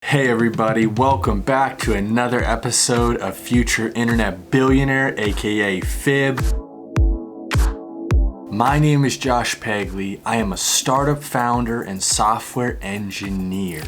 Hey everybody, welcome back to another episode of Future Internet Billionaire, aka FIB. My name is Josh Pegley. I am a startup founder and software engineer.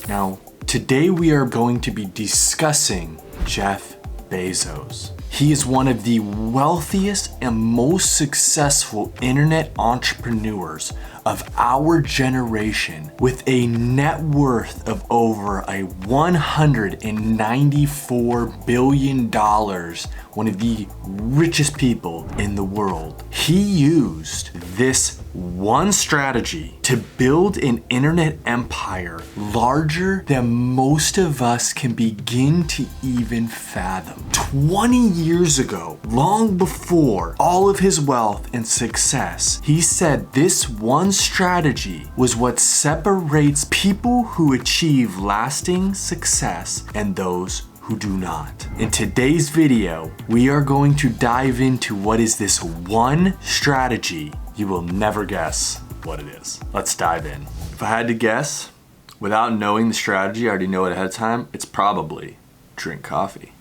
Now, today we are going to be discussing Jeff Bezos. He is one of the wealthiest and most successful internet entrepreneurs of our generation, with a net worth of over $194 billion, one of the richest people in the world. He used this one strategy to build an internet empire larger than most of us can begin to even fathom. 20 years ago, long before all of his wealth and success, he said this one strategy was what separates people who achieve lasting success and those who do not. In today's video, we are going to dive into what is this one strategy. You will never guess what it is. Let's dive in. If I had to guess, without knowing the strategy, I already know it ahead of time, it's probably drink coffee.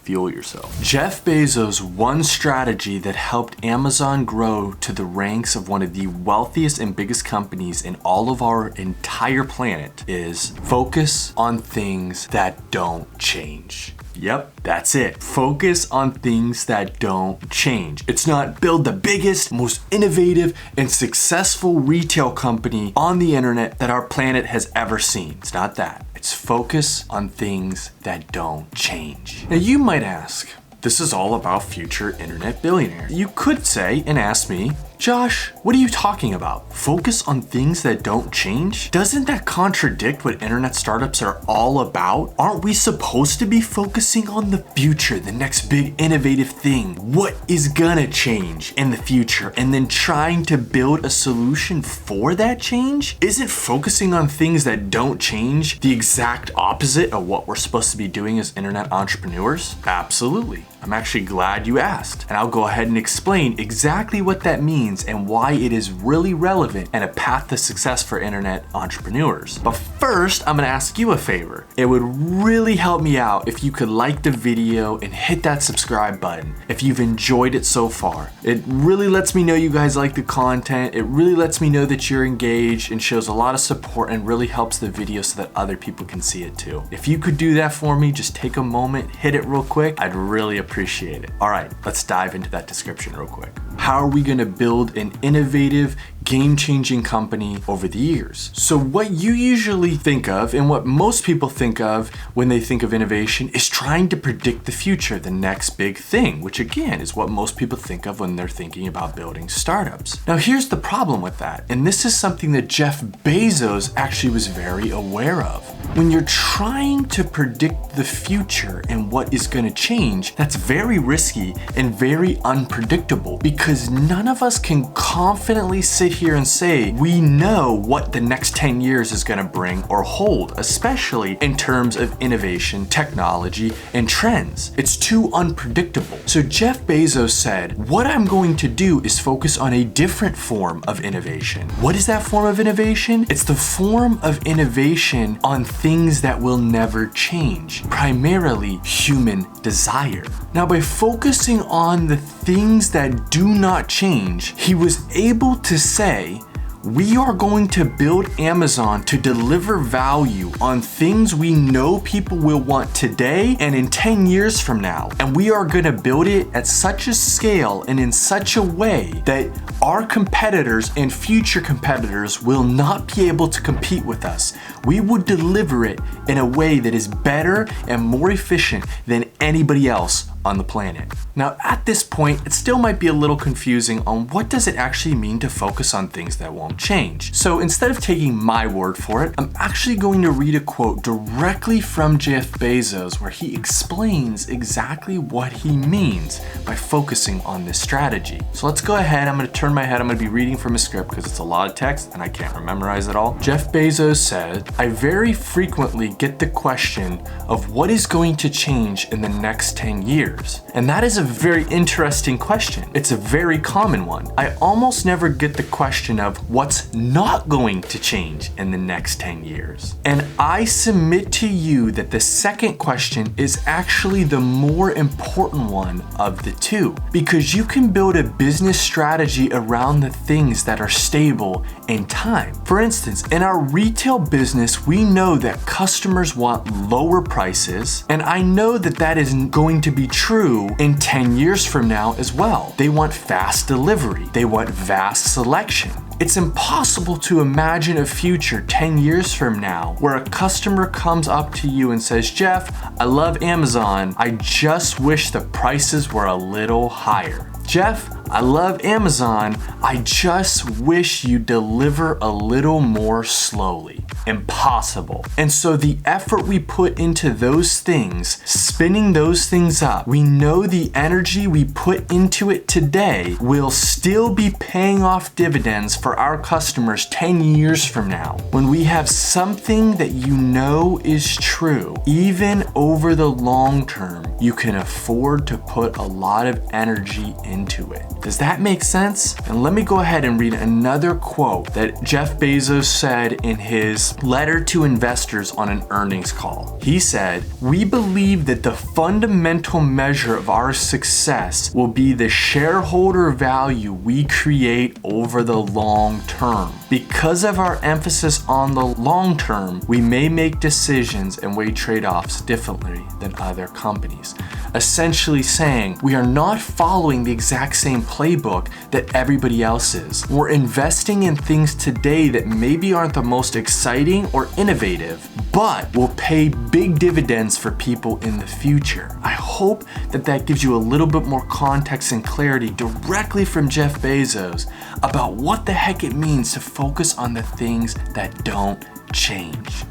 Fuel yourself. Jeff Bezos' one strategy that helped Amazon grow to the ranks of one of the wealthiest and biggest companies in all of our entire planet is focus on things that don't change. Yep, that's it. Focus on things that don't change. It's not build the biggest, most innovative, and successful retail company on the internet that our planet has ever seen. It's not that. It's focus on things that don't change. Now you might ask, this is all about future internet billionaires. You could say and ask me, Josh, what are you talking about? Focus on things that don't change? Doesn't that contradict what internet startups are all about? Aren't we supposed to be focusing on the future, the next big innovative thing? What is gonna change in the future? And then trying to build a solution for that change? Isn't focusing on things that don't change the exact opposite of what we're supposed to be doing as internet entrepreneurs? Absolutely. I'm actually glad you asked, and I'll go ahead and explain exactly what that means and why it is really relevant and a path to success for internet entrepreneurs. But first, I'm gonna ask you a favor. It would really help me out if you could like the video and hit that subscribe button if you've enjoyed it so far. It really lets me know you guys like the content. It really lets me know that you're engaged and shows a lot of support and really helps the video so that other people can see it too. If you could do that for me, just take a moment, hit it real quick. I'd really appreciate it. All right, let's dive into that description real quick. How are we gonna build an innovative, game-changing company over the years? So what you usually think of and what most people think of when they think of innovation is trying to predict the future, the next big thing, which again is what most people think of when they're thinking about building startups. Now here's the problem with that, and this is something that Jeff Bezos actually was very aware of. When you're trying to predict the future and what is gonna change, that's very risky and very unpredictable because none of us can confidently sit here and say we know what the next 10 years is going to bring or hold, especially in terms of innovation, technology, and trends. It's too unpredictable. So Jeff Bezos said, what I'm going to do is focus on a different form of innovation. What is that form of innovation? It's the form of innovation on things that will never change, primarily human desire. Now, by focusing on the things that do not change, he was able to say, we are going to build Amazon to deliver value on things we know people will want today and in 10 years from now. And we are going to build it at such a scale and in such a way that our competitors and future competitors will not be able to compete with us. We will deliver it in a way that is better and more efficient than anybody else on the planet. Now, at this point, it still might be a little confusing on what does it actually mean to focus on things that won't change. So instead of taking my word for it, I'm actually going to read a quote directly from Jeff Bezos where he explains exactly what he means by focusing on this strategy. So let's go ahead. I'm going to turn my head. I'm going to be reading from a script because it's a lot of text and I can't memorize it all. Jeff Bezos said, I very frequently get the question of what is going to change in the next 10 years. years? And that is a very interesting question. It's a very common one. I almost never get the question of what's not going to change in the next 10 years. And I submit to you that the second question is actually the more important one of the two, because you can build a business strategy around the things that are stable in time. For instance, in our retail business, we know that customers want lower prices, and I know that that is going to be true in 10 years from now as well. They want fast delivery. They want vast selection. It's impossible to imagine a future 10 years from now where a customer comes up to you and says, Jeff, I love Amazon. I just wish the prices were a little higher. Jeff, I love Amazon. I just wish you deliver a little more slowly. Impossible. And so the effort we put into those things, spinning those things up, we know the energy we put into it today will still be paying off dividends for our customers 10 years from now. When we have something that you know is true, even over the long term, you can afford to put a lot of energy into it. Does that make sense? And let me go ahead and read another quote that Jeff Bezos said in his letter to investors on an earnings call. He said, "We believe that the fundamental measure of our success will be the shareholder value we create over the long term. Because of our emphasis on the long term, we may make decisions and weigh trade-offs differently than other companies." Essentially saying, we are not following the exact same playbook that everybody else is. We're investing in things today that maybe aren't the most exciting or innovative, but will pay big dividends for people in the future. I hope that that gives you a little bit more context and clarity directly from Jeff Bezos about what the heck it means to focus on the things that don't change.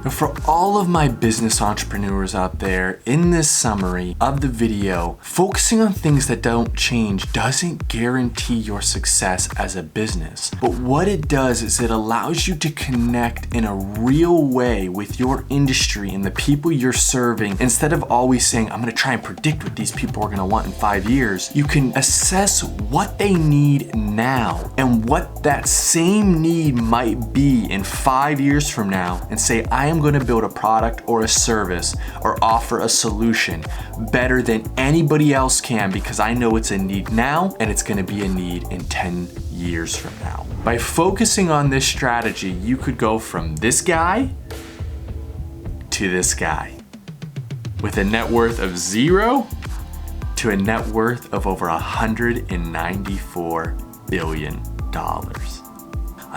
Now, for all of my business entrepreneurs out there, in this summary of the video, focusing on things that don't change doesn't guarantee your success as a business. But what it does is it allows you to connect in a real way with your industry and the people you're serving. Instead of always saying, I'm gonna try and predict what these people are gonna want in 5 years, you can assess what they need now and what that same need might be in 5 years from now and say, I am going to build a product or a service or offer a solution better than anybody else can because I know it's a need now and it's going to be a need in 10 years from now. By focusing on this strategy, you could go from this guy to this guy with a net worth of 0 to a net worth of over $194 billion.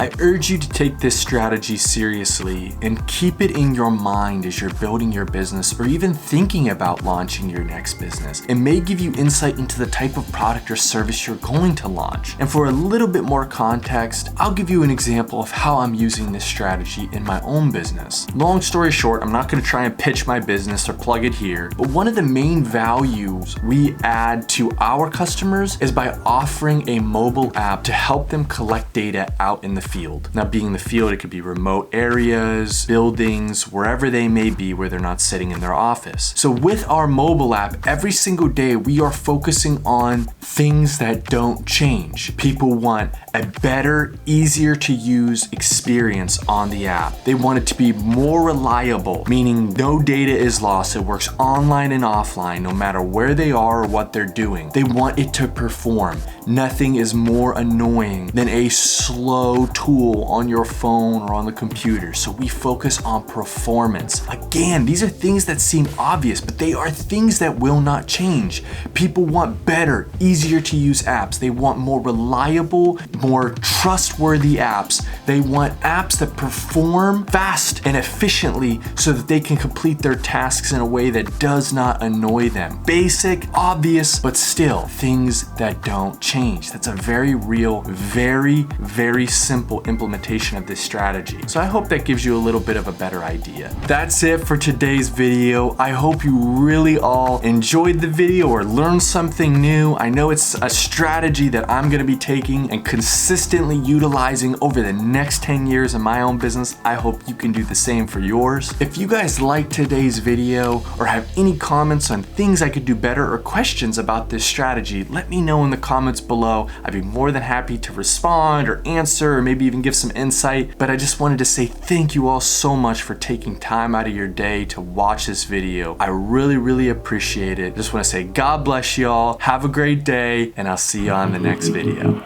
I urge you to take this strategy seriously and keep it in your mind as you're building your business or even thinking about launching your next business. It may give you insight into the type of product or service you're going to launch. And for a little bit more context, I'll give you an example of how I'm using this strategy in my own business. Long story short, I'm not going to try and pitch my business or plug it here, but one of the main values we add to our customers is by offering a mobile app to help them collect data out in the field. Now, being the field, it could be remote areas, buildings, wherever they may be where they're not sitting in their office. So with our mobile app, every single day we are focusing on things that don't change. People want a better, easier to use experience on the app. They want it to be more reliable, meaning no data is lost. It works online and offline, no matter where they are or what they're doing. They want it to perform. Nothing is more annoying than a slow tool on your phone or on the computer. So we focus on performance. Again, these are things that seem obvious, but they are things that will not change. People want better, easier to use apps. They want more reliable, more trustworthy apps. They want apps that perform fast and efficiently so that they can complete their tasks in a way that does not annoy them. Basic, obvious, but still things that don't change. That's a very real, very, very simple simple implementation of this strategy. So I hope that gives you a little bit of a better idea. That's it for today's video. I hope you really all enjoyed the video or learned something new. I know it's a strategy that I'm gonna be taking and consistently utilizing over the next 10 years in my own business. I hope you can do the same for yours. If you guys liked today's video or have any comments on things I could do better or questions about this strategy, let me know in the comments below. I'd be more than happy to respond or answer or maybe even give some insight. But I just wanted to say thank you all so much for taking time out of your day to watch this video. I really appreciate it. Just want to say God bless y'all. Have a great day, and I'll see you on the next video.